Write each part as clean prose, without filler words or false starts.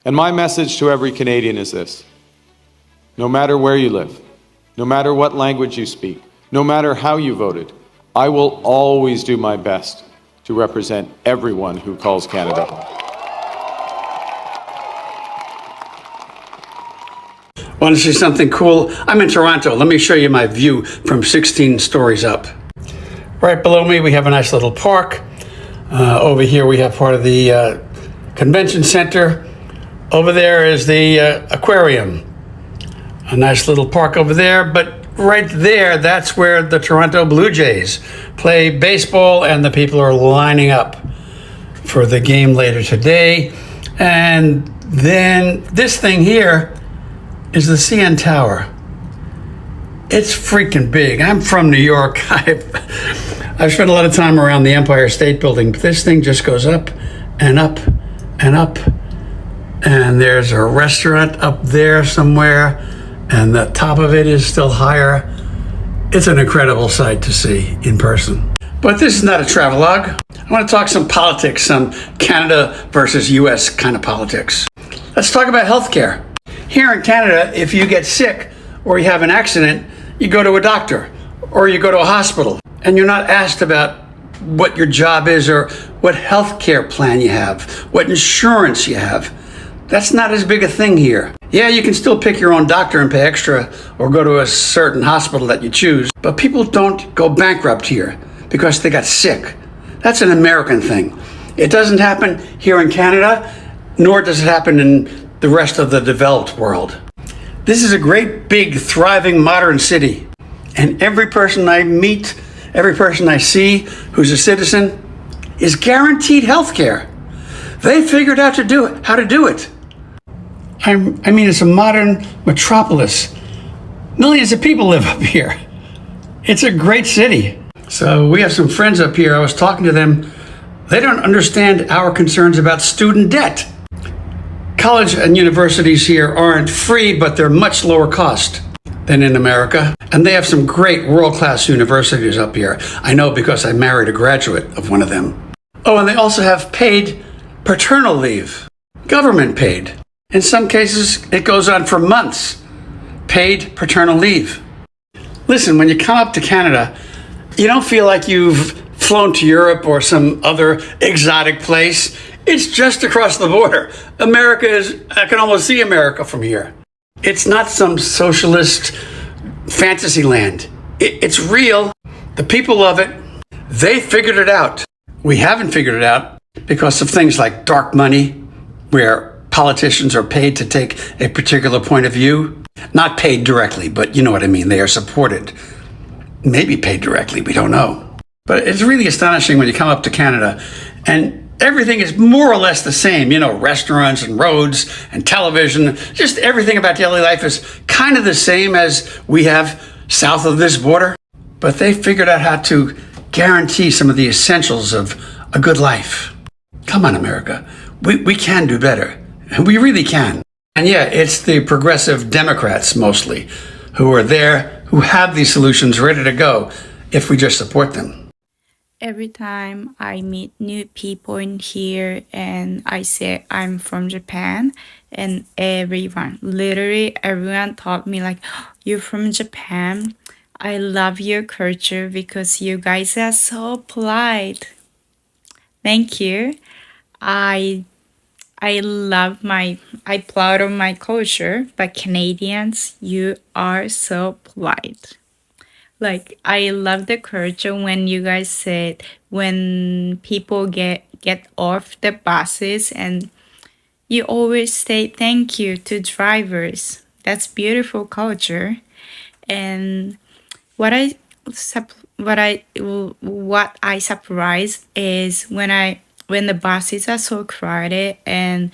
And my message to every Canadian is this: no matter where you live, no matter what language you speak, no matter how you voted, I will always do my best to represent everyone who calls Canada home. Want to see something cool? I'm in Toronto. Let me show you my view from 16 stories up. Right below me, we have a nice little park. Over here, we have part of the convention center. Over there is the aquarium. A nice little park over there, but right there, that's where the Toronto Blue Jays play baseball, and the people are lining up for the game later today. And then this thing here is the CN Tower. It's freaking big. I'm from New York. I've spent a lot of time around the Empire State Building, but this thing just goes up and up and up. And there's a restaurant up there somewhere, and the top of it is still higher. It's an incredible sight to see in person. But this is not a travelogue. I want to talk some politics, some Canada versus US kind of politics. Let's talk about healthcare. Here in Canada, if you get sick or you have an accident, you go to a doctor or you go to a hospital, and you're not asked about what your job is or what healthcare plan you have, what insurance you have. That's not as big a thing here. Yeah, you can still pick your own doctor and pay extra or go to a certain hospital that you choose, but people don't go bankrupt here because they got sick. That's an American thing. It doesn't happen here in Canada, nor does it happen in the rest of the developed world. This is a great, big, thriving, modern city. And every person I meet, every person I see who's a citizen is guaranteed health care. They figured out how to do it. I mean, it's a modern metropolis. Millions of people live up here. It's a great city. So we have some friends up here. I was talking to them. They don't understand our concerns about student debt. College and universities here aren't free, but they're much lower cost than in America. And they have some great world-class universities up here. I know because I married a graduate of one of them. Oh, and they also have paid paternal leave, government paid. In some cases, it goes on for months, paid paternal leave. Listen, when you come up to Canada, you don't feel like you've flown to Europe or some other exotic place. It's just across the border. I can almost see America from here. It's not some socialist fantasy land. It's real. The people love it. They figured it out. We haven't figured it out because of things like dark money, where politicians are paid to take a particular point of view. Not paid directly, but you know what I mean. They are supported. Maybe paid directly, we don't know. But it's really astonishing when you come up to Canada and everything is more or less the same. You know, restaurants and roads and television, just everything about daily life is kind of the same as we have south of this border. But they figured out how to guarantee some of the essentials of a good life. Come on, America. We can do better. We really can. And yeah, it's the progressive Democrats mostly who are there, who have these solutions ready to go if we just support them. Every time I meet new people in here and I say I'm from Japan, and literally everyone taught me like, "Oh, you're from Japan. I love your culture because you guys are so polite." Thank you. I'm proud of my culture, but Canadians, you are so polite. Like, I love the culture when you guys said when people get off the buses and you always say thank you to drivers. That's beautiful culture. And what I surprised is when the buses are so crowded and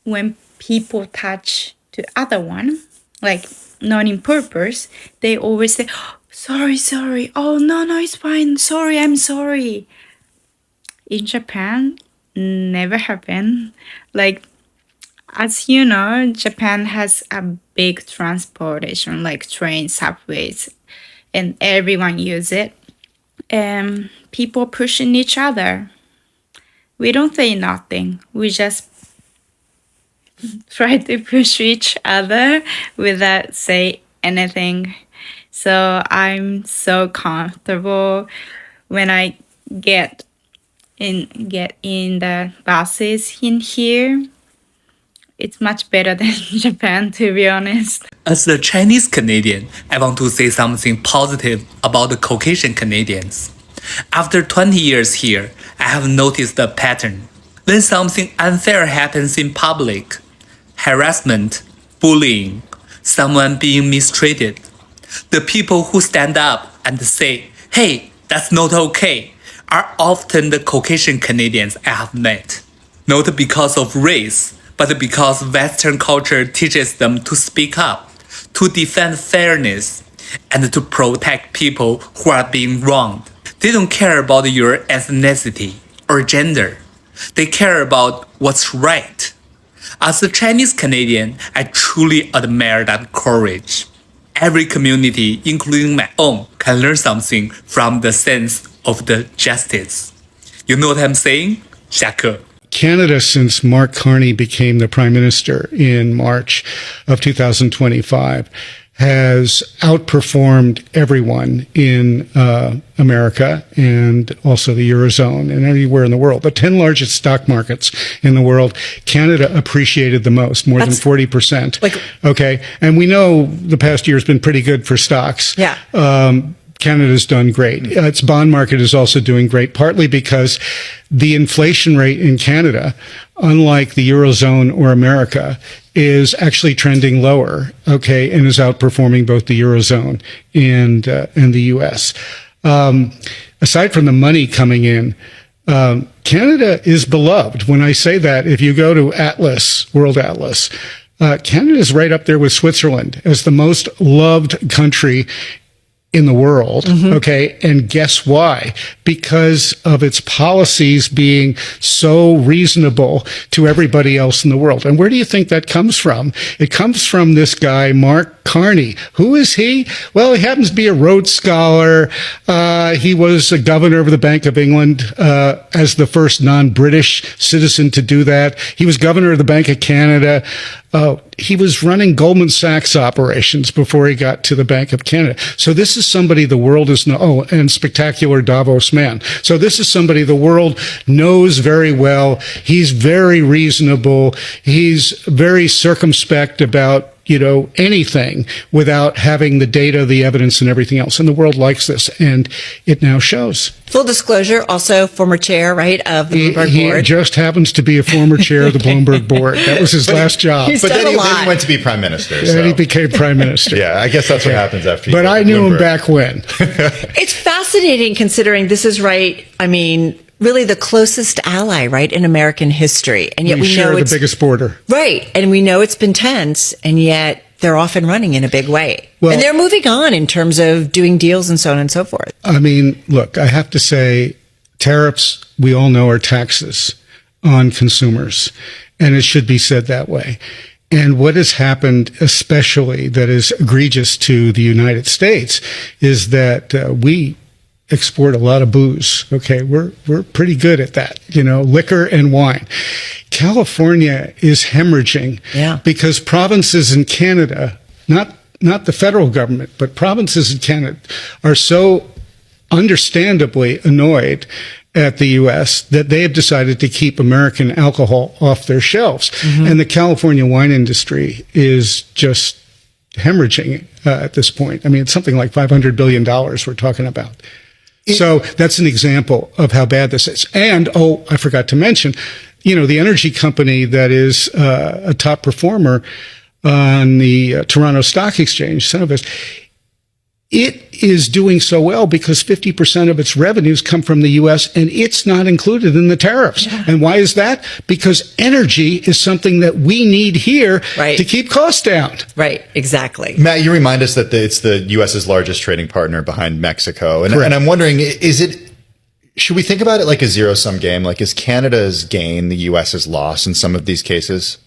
when people touch to other one, like not in purpose, they always say, "Oh, sorry. Oh, no, it's fine. Sorry, I'm sorry." In Japan, never happened. Like, as you know, Japan has a big transportation, like trains, subways, and everyone use it. And people pushing each other. We don't say nothing. We just try to push each other without say anything. So I'm so comfortable when I get in the buses in here. It's much better than Japan, to be honest. As a Chinese Canadian, I want to say something positive about the Caucasian Canadians. After 20 years here, I have noticed a pattern. When something unfair happens in public, harassment, bullying, someone being mistreated, the people who stand up and say, "Hey, that's not okay," are often the Caucasian Canadians I have met. Not because of race, but because Western culture teaches them to speak up, to defend fairness, and to protect people who are being wronged. They don't care about your ethnicity or gender. They care about what's right. As a Chinese Canadian, I truly admire that courage. Every community, including my own, can learn something from the sense of the justice. You know what I'm saying? 下课。 Canada, since Mark Carney became the prime minister in March of 2025, has outperformed everyone in America and also the Eurozone and everywhere in the world. The 10 largest stock markets in the world, Canada appreciated the most, more than 40%. Okay. And we know the past year has been pretty good for stocks. Yeah. Canada's done great. Its bond market is also doing great, partly because the inflation rate in Canada, unlike the Eurozone or America, is actually trending lower, okay, and is outperforming both the Eurozone and the U.S. Aside from the money coming in, Canada is beloved. When I say that, if you go to Atlas, World Atlas, Canada is right up there with Switzerland as the most loved country in the world. Okay. And guess why? Because of its policies being so reasonable to everybody else in the world. And where do you think that comes from? It comes from this guy, Mark Carney. Who is he? Well, he happens to be a Rhodes Scholar. He was a governor of the Bank of England, as the first non-British citizen to do that. He was governor of the Bank of Canada. He was running Goldman Sachs operations before he got to the Bank of Canada. So this is somebody the world is and spectacular Davos man. So this is somebody the world knows very well. He's very reasonable. He's very circumspect about, anything without having the data, the evidence, and everything else. And the world likes this, and it now shows. Full disclosure, also former chair, right, of the Bloomberg board. He just happens to be a former chair of the Bloomberg board. That was his last job. He's But done then a he lot. went to be prime minister. And So. he became prime minister. Yeah, I guess that's what happens after you But go to I knew him Bloomberg. back when. It's fascinating considering this is right. I mean, really the closest ally, right, in American history. And yet we share know the it's biggest border. right. And we know it's been tense, and yet they're off and running in a big way. Well- and they're moving on in terms of doing deals and so on and so forth. I mean, look, I have to say, tariffs, we all know, are taxes on consumers, and it should be said that way. And what has happened, especially that is egregious to the United States, is that we export a lot of booze. Okay, we're pretty good at that, liquor and wine. California is hemorrhaging because provinces in Canada, not the federal government, but provinces in Canada are so understandably annoyed at the U.S. that they have decided to keep American alcohol off their shelves. And the California wine industry is just hemorrhaging at this point. I mean, it's something like $500 billion we're talking about. So that's an example of how bad this is. And, I forgot to mention, the energy company that is a top performer on the Toronto Stock Exchange, Cenovus, it is doing so well because 50% of its revenues come from the U.S. and it's not included in the tariffs. Yeah. And why is that? Because energy is something that we need here to keep costs down. Right, exactly. Matt, you remind us that it's the U.S.'s largest trading partner behind Mexico. And I'm wondering, should we think about it like a zero-sum game? Like, is Canada's gain the U.S.'s loss in some of these cases?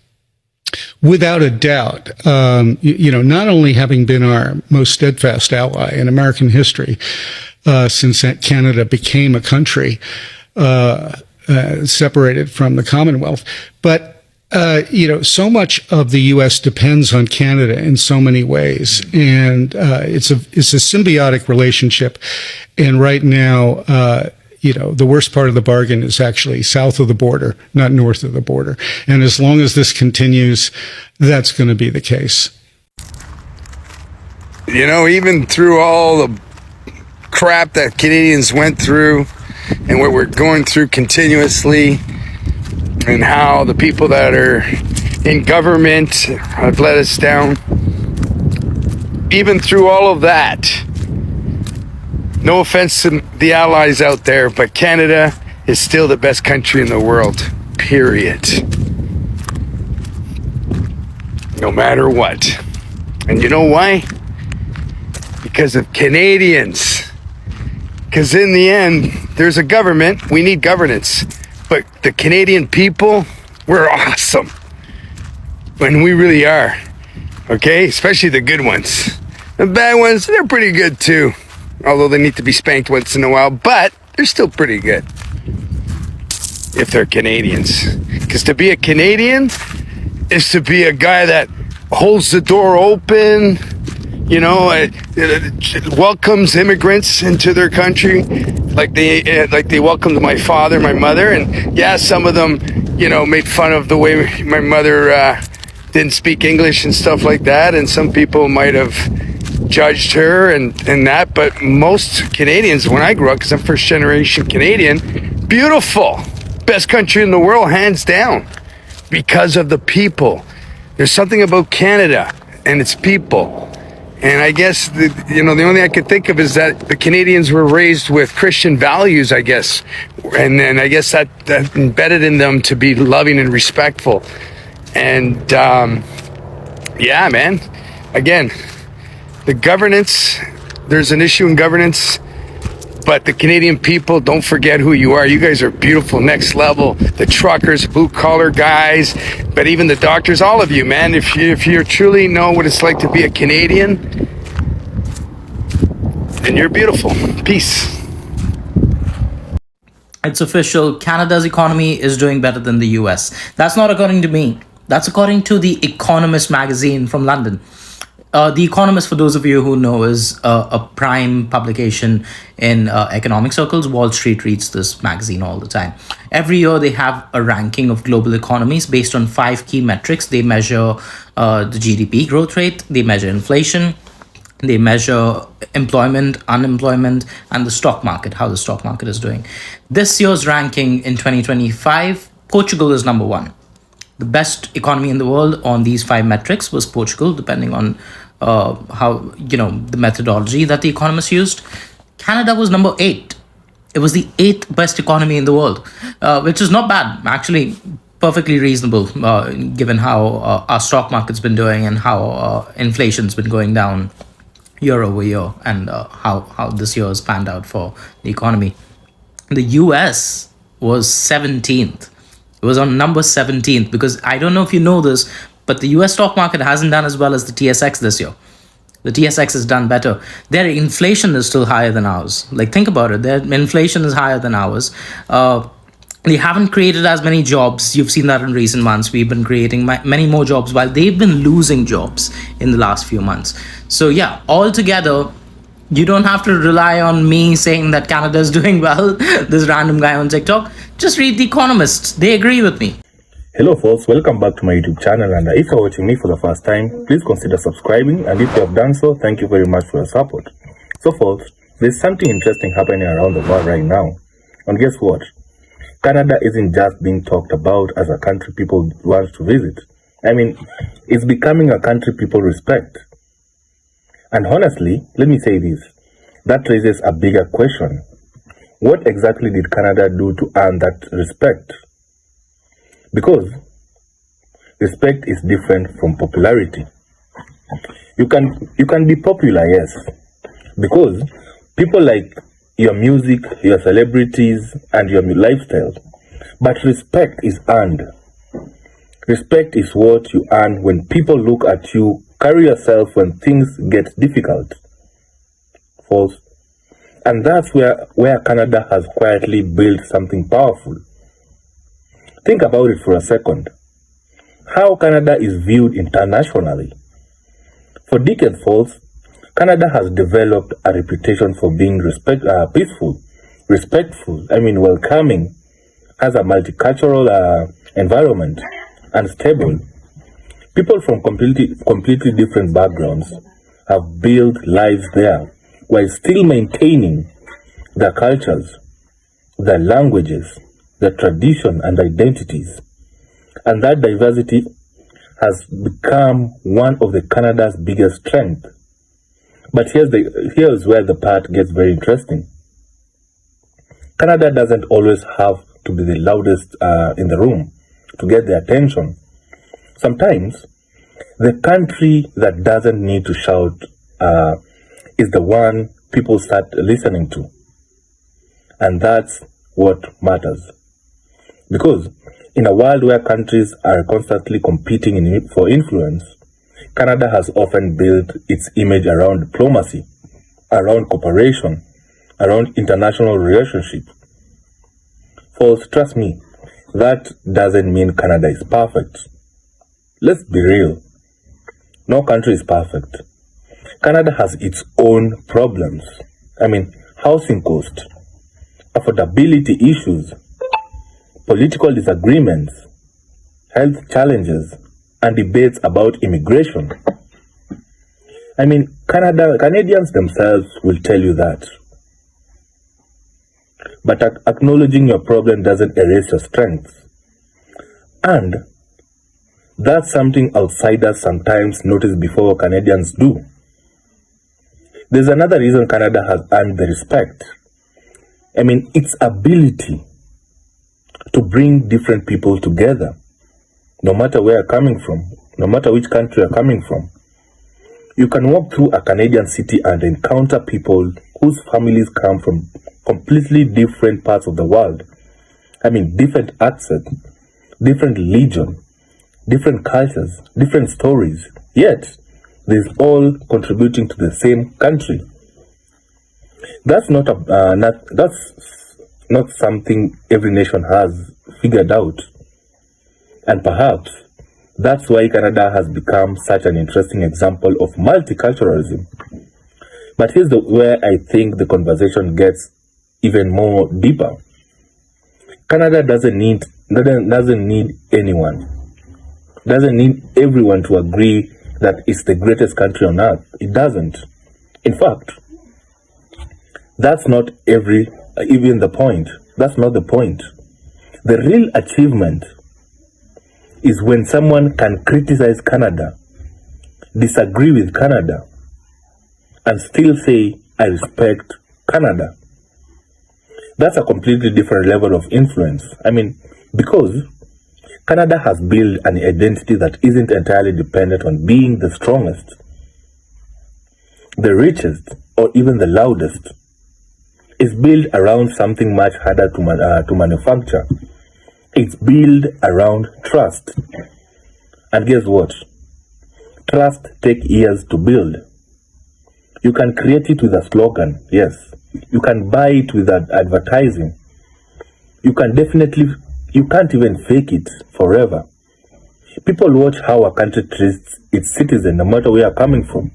Without a doubt, not only having been our most steadfast ally in American history since Canada became a country separated from the Commonwealth, but So much of the U.S. depends on Canada in so many ways, and it's a symbiotic relationship. And right now, the worst part of the bargain is actually south of the border, not north of the border. And as long as this continues, that's going to be the case. Even through all the crap that Canadians went through and what we're going through continuously, and how the people that are in government have let us down, even through all of that, no offense to the allies out there, but Canada is still the best country in the world, period. No matter what. And you know why? Because of Canadians. Because in the end, there's a government, we need governance. But the Canadian people, we're awesome. And we really are. Okay? Especially the good ones. The bad ones, they're pretty good too. Although they need to be spanked once in a while. But they're still pretty good. If they're Canadians. Because to be a Canadian is to be a guy that holds the door open, welcomes immigrants into their country like they welcomed my father, my mother. And yeah, some of them, made fun of the way my mother didn't speak English and stuff like that. And some people might have judged her and that. But most Canadians, when I grew up, because I'm first generation Canadian, beautiful. Best country in the world, hands down. Because of the people. There's something about Canada and its people. And I guess, the only thing I could think of is that the Canadians were raised with Christian values, I guess. And then I guess that embedded in them to be loving and respectful. And, yeah, man. Again, the governance, there's an issue in governance. But the Canadian people, don't forget who you are. You guys are beautiful, next level. The truckers, blue-collar guys, but even the doctors, all of you, man. If you truly know what it's like to be a Canadian, then you're beautiful. Peace. It's official. Canada's economy is doing better than the US. That's not according to me. That's according to The Economist magazine from London. The Economist, for those of you who know, is a prime publication in economic circles. Wall Street reads this magazine all the time. Every year, they have a ranking of global economies based on 5 key metrics. They measure the GDP growth rate, they measure inflation, they measure employment, unemployment, and the stock market, how the stock market is doing. This year's ranking in 2025, Portugal is number 1. The best economy in the world on these 5 metrics was Portugal, depending on how, the methodology that the economists used. Canada was number 8. It was the 8th best economy in the world, which is not bad, actually perfectly reasonable, given how our stock market's been doing and how inflation's been going down year over year, and how this year has panned out for the economy. The US was 17th. It was on number 17th, because I don't know if you know this, but the US stock market hasn't done as well as the TSX this year. The TSX has done better. Their inflation is still higher than ours. Like, think about it. Their inflation is higher than ours. They haven't created as many jobs. You've seen that in recent months. We've been creating many more jobs, while they've been losing jobs in the last few months. So yeah, altogether, you don't have to rely on me saying that Canada is doing well, this random guy on TikTok. Just read The Economist. They agree with me. Hello folks, welcome back to my YouTube channel, and if you're watching me for the first time, please consider subscribing, and if you have done so, thank you very much for your support. So folks, there's something interesting happening around the world right now. And guess what? Canada isn't just being talked about as a country people want to visit. I mean, it's becoming a country people respect. And honestly, let me say this, that raises a bigger question. What exactly did Canada do to earn that respect? Because respect is different from popularity. You can be popular, yes, because people like your music, your celebrities, and your lifestyle. But respect is earned. Respect is what you earn when people look at you, carry yourself when things get difficult. False. And that's where Canada has quietly built something powerful. Think about it for a second. how Canada is viewed internationally. For decades, Canada has developed a reputation for being peaceful, respectful, welcoming, has a multicultural environment, and stable. People from completely different backgrounds have built lives there while still maintaining their cultures, their languages, their tradition and identities. And that diversity has become one of the Canada's biggest strengths. But here's where the part gets very interesting. Canada doesn't always have to be the loudest in the room to get the attention. Sometimes, the country that doesn't need to shout is the one people start listening to. And that's what matters. Because in a world where countries are constantly competing for influence, Canada has often built its image around diplomacy, around cooperation, around international relationships. Folks, trust me, that doesn't mean Canada is perfect. Let's be real. No country is perfect. Canada has its own problems. Housing cost, affordability issues, political disagreements, health challenges, and debates about immigration. Canadians themselves will tell you that. But acknowledging your problem doesn't erase your strengths. And that's something outsiders sometimes notice before Canadians do. There's another reason Canada has earned the respect. Its ability to bring different people together, no matter where you're coming from, no matter which country you're coming from. You can walk through a Canadian city and encounter people whose families come from completely different parts of the world. Different accents, different religion, different cultures, different stories, yet they're all contributing to the same country. That's not something every nation has figured out. And perhaps that's why Canada has become such an interesting example of multiculturalism. But here's where I think the conversation gets even more deeper. Canada doesn't need anyone, doesn't need everyone to agree that it's the greatest country on earth. It doesn't. In fact, that's not even the point. That's not the point. The real achievement is when someone can criticize Canada, disagree with Canada, and still say, I respect Canada. That's a completely different level of influence. Because Canada has built an identity that isn't entirely dependent on being the strongest, the richest, or even the loudest. It's built around something much harder to manufacture. It's built around trust. And guess what? Trust takes years to build. You can create it with a slogan, yes. You can buy it with advertising. You can't even fake it forever. People watch how a country treats its citizens no matter where they are coming from.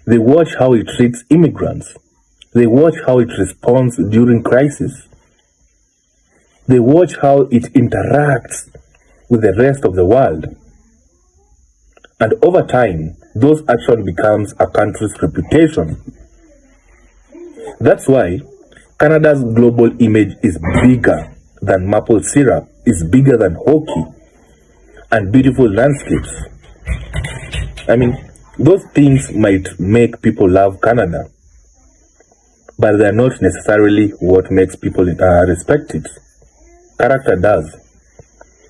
They watch how it treats immigrants. They watch how it responds during crisis. They watch how it interacts with the rest of the world. And over time, those actions becomes a country's reputation. That's why Canada's global image is bigger than maple syrup, is bigger than hockey and beautiful landscapes. Those things might make people love Canada, but they're not necessarily what makes people respect it. Character does.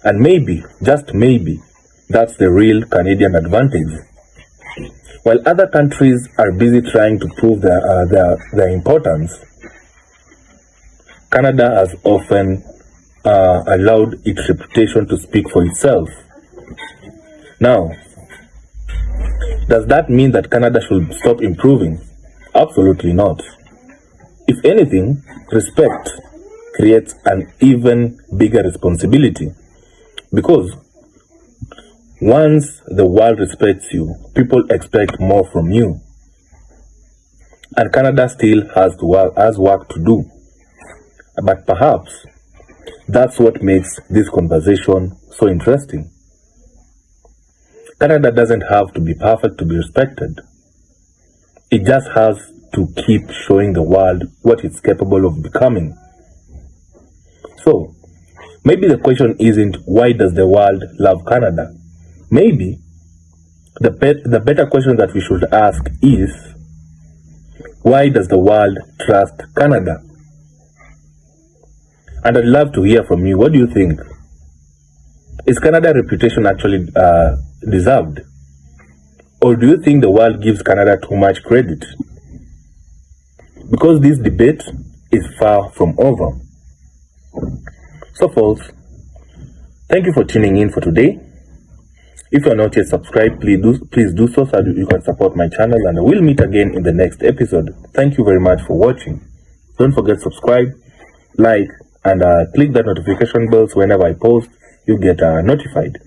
And maybe, just maybe, that's the real Canadian advantage. While other countries are busy trying to prove their importance, Canada has often allowed its reputation to speak for itself. Now, does that mean that Canada should stop improving? Absolutely not. If anything, respect creates an even bigger responsibility, because Once the world respects you, people expect more from you. And Canada still has work to do. But perhaps that's what makes this conversation so interesting. Canada doesn't have to be perfect to be respected. It just has to keep showing the world what it's capable of becoming. So, maybe the question isn't why does the world love Canada? Maybe the better question that we should ask is, why does the world trust Canada? And I'd love to hear from you. What do you think? Is Canada's reputation actually deserved? Or do you think the world gives Canada too much credit? Because this debate is far from over. So folks, thank you for tuning in for today. If you are not yet subscribed, please do so that you can support my channel, and we'll meet again in the next episode. Thank you very much for watching. Don't forget to subscribe, like, and click that notification bell so whenever I post, you get notified.